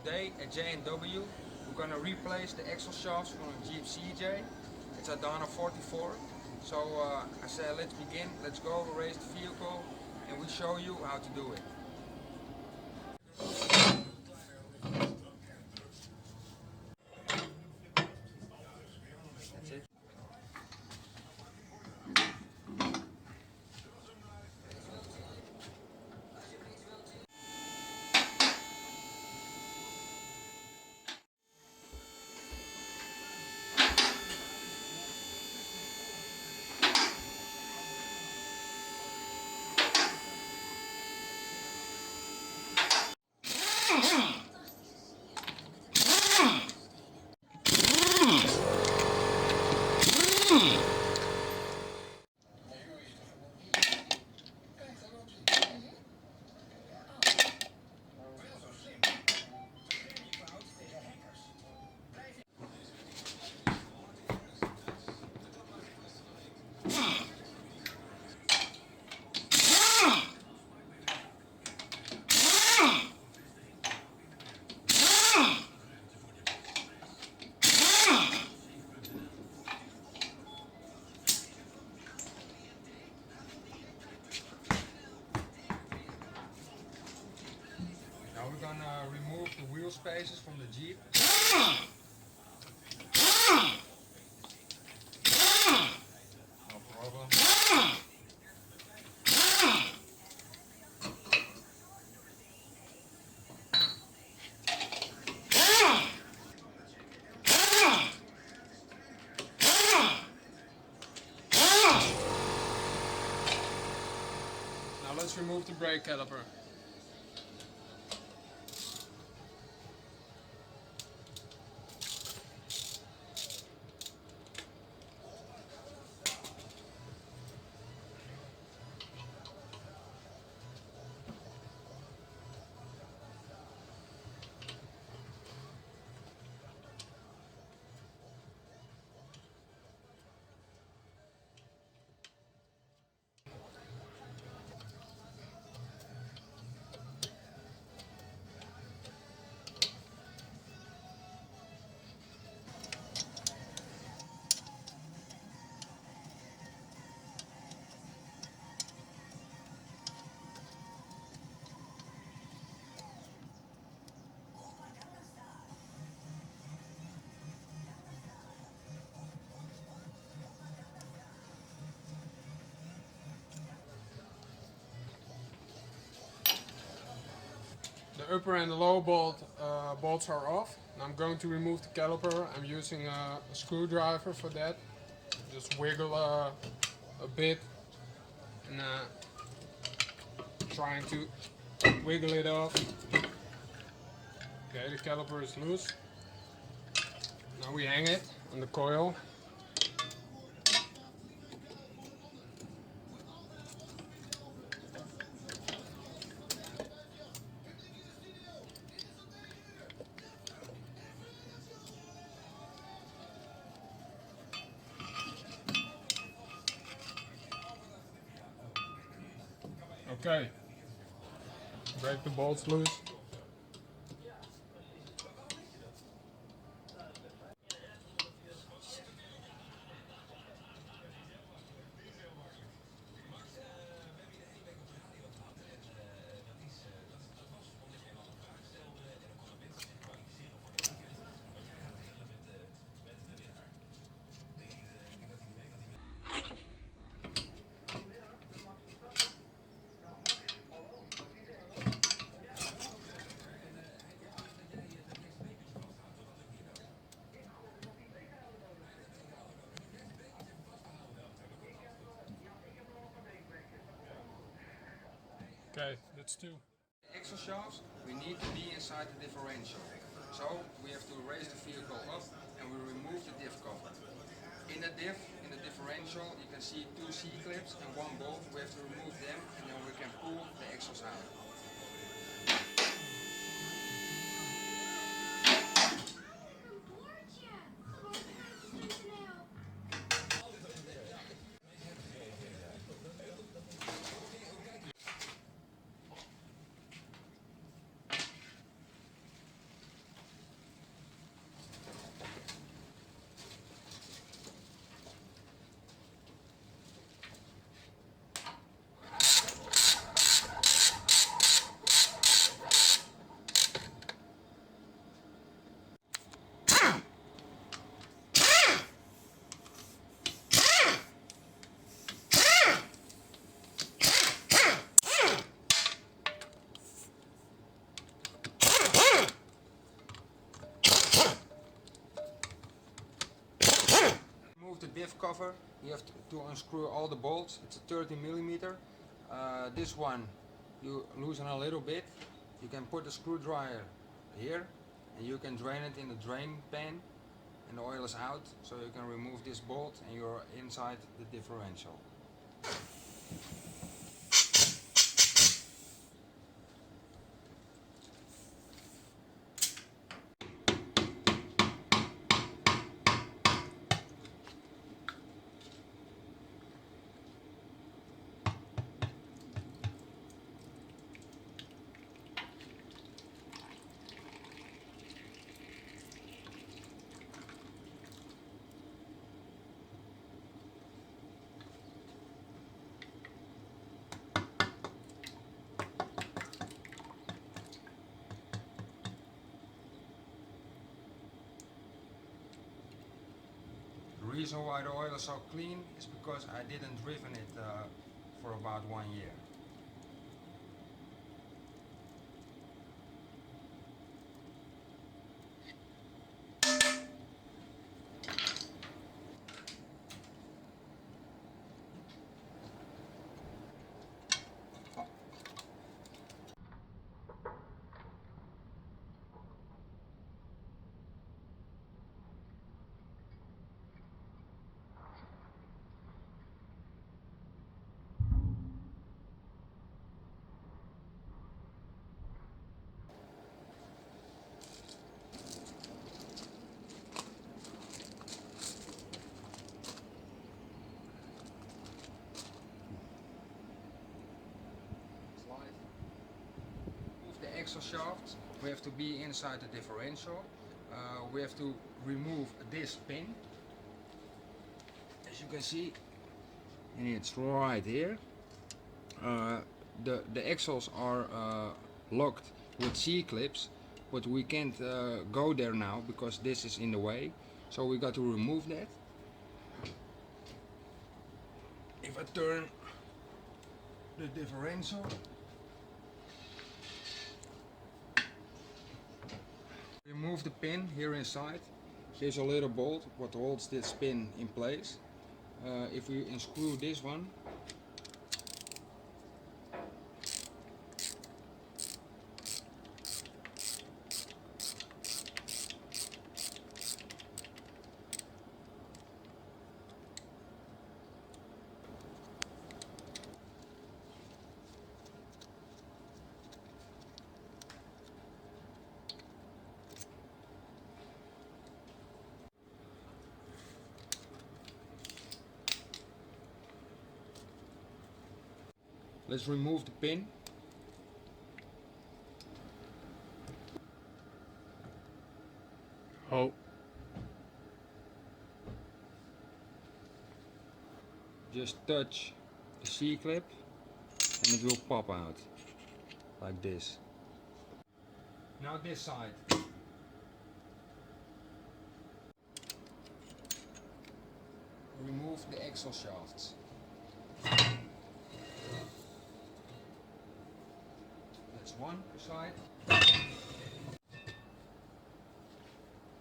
Today at J&W we're going to replace the axle shafts from the Jeep ZJ. It's a Dana 44. So I said let's begin, let's go raise the vehicle and we show you how to do it. That's it. Now we're gonna remove the wheel spacers from the Jeep. No problem. Now let's remove the brake caliper. The upper and the lower bolts are off. Now I'm going to remove the caliper. I'm using a screwdriver for that. Just wiggle a bit and trying to wiggle it off. Okay, the caliper is loose. Now we hang it on the coil. Okay, break the bolts loose. Okay, that's two. The axle shafts, we need to be inside the differential. So we have to raise the vehicle up and we remove the diff cover. In the differential, you can see two C-clips and one bolt. We have to remove them and then we can pull the axles out. diff cover, you have to unscrew all the bolts. It's a 30 millimeter. This one you loosen a little bit. You can put the screwdriver here and you can drain it in the drain pan and the oil is out, so you can remove this bolt and you're inside the differential. The reason why the oil is so clean is because I didn't driven it for about 1 year. Axle shaft, we have to be inside the differential. We have to remove this pin. As you can see, and it's right here. The axles are locked with C-clips, but we can't go there now because this is in the way. So we got to remove that. If I turn the differential, remove the pin here inside. Here's a little bolt what holds this pin in place. If we unscrew this one, let's remove the pin. Oh. Just touch the C-clip and it will pop out like this. Now this side. Remove the axle shafts. That's one side.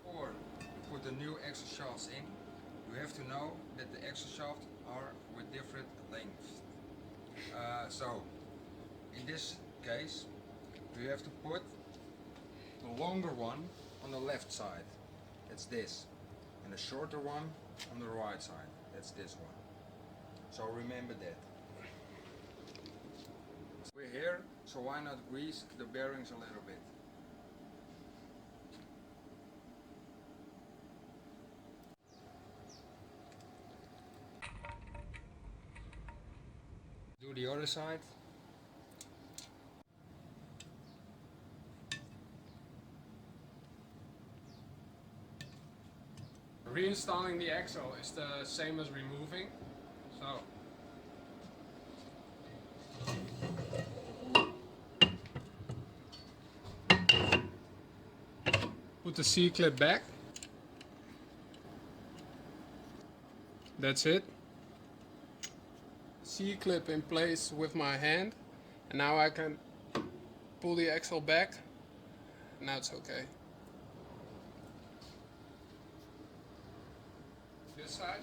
Or you put the new axle shafts in, you have to know that the axle shafts are with different lengths. So in this case, you have to put the longer one on the left side. That's this. And the shorter one on the right side. That's this one. So remember that. We're here, so why not grease the bearings a little bit? Do the other side. Reinstalling the axle is the same as removing. So put the C-clip back. That's it. C-clip in place with my hand, and now I can pull the axle back. Now it's okay. This side.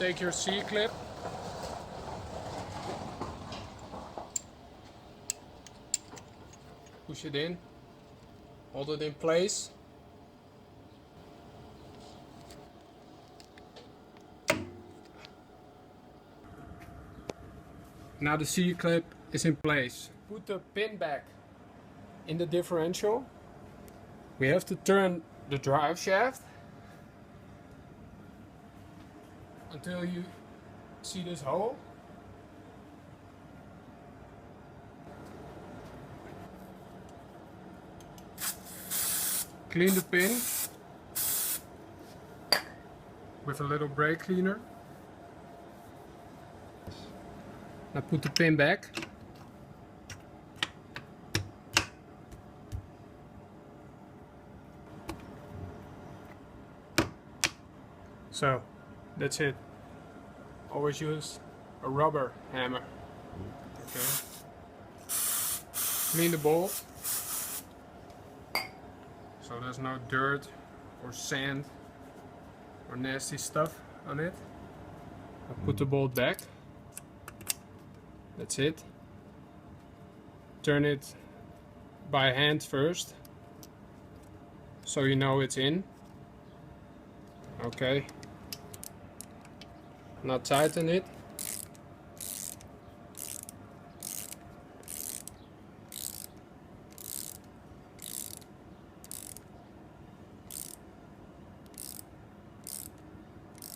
take your C-clip, push it in, hold it in place. Now the C-clip is in place. Put the pin back in the differential. We have to turn the drive shaft until you see this hole. Clean the pin with a little brake cleaner. Now put the pin back. So that's it. Always use a rubber hammer. Okay. Clean the bolt so there's no dirt or sand or nasty stuff on it. I put the bolt back. That's it. Turn it by hand first so you know it's in. Okay. Now tighten it.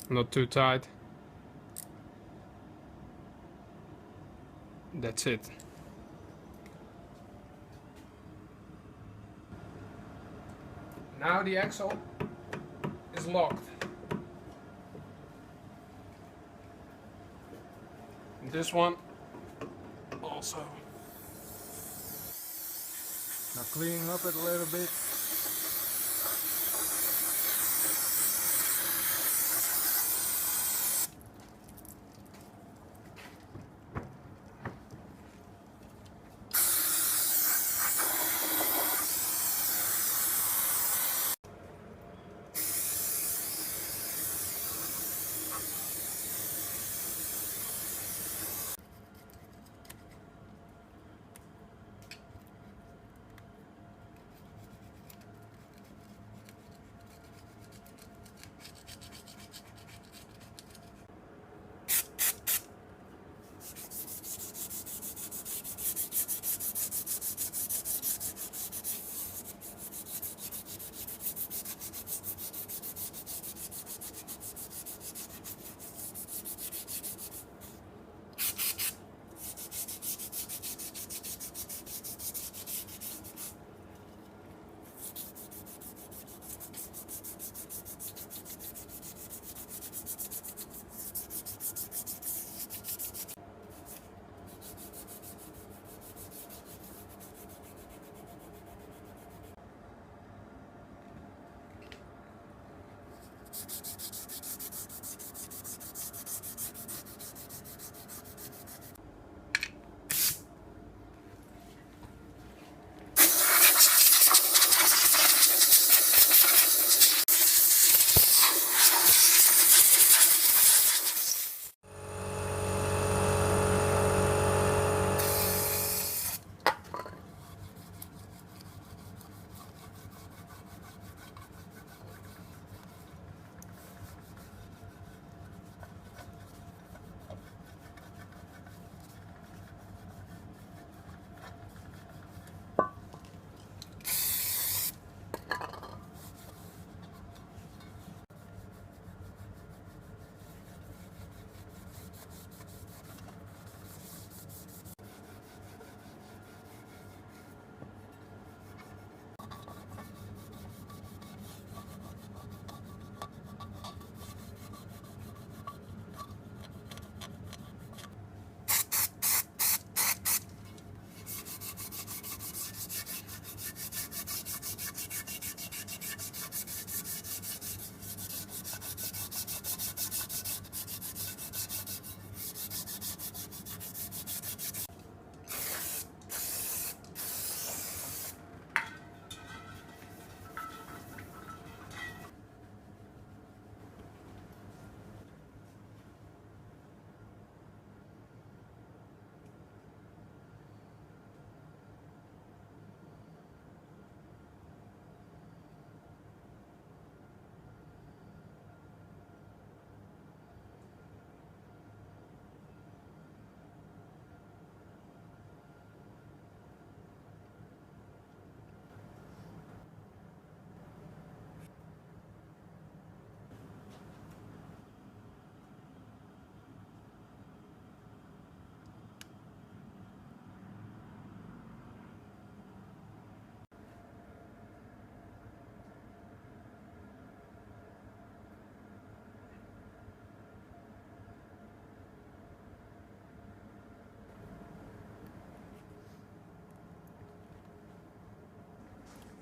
Not too tight. That's it. Now the axle is locked. And this one also. Now cleaning up it a little bit.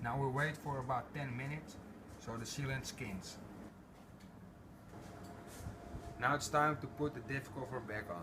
Now we wait for about 10 minutes so the sealant skins. Now it's time to put the diff cover back on.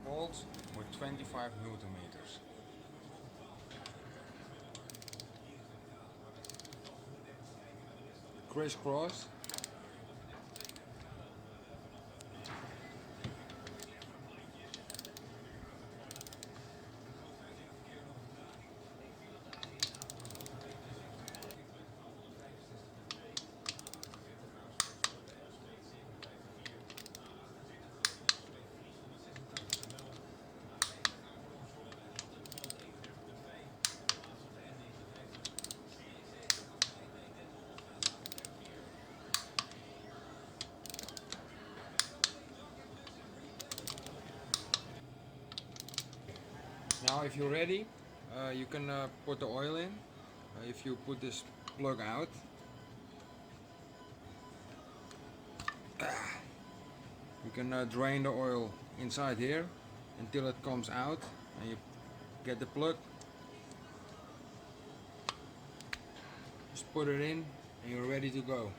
Bolts with 25 Newton meters. Crisscross. Now if you're ready, you can put the oil in. If you put this plug out, you can drain the oil inside here until it comes out, and you get the plug, just put it in and you're ready to go.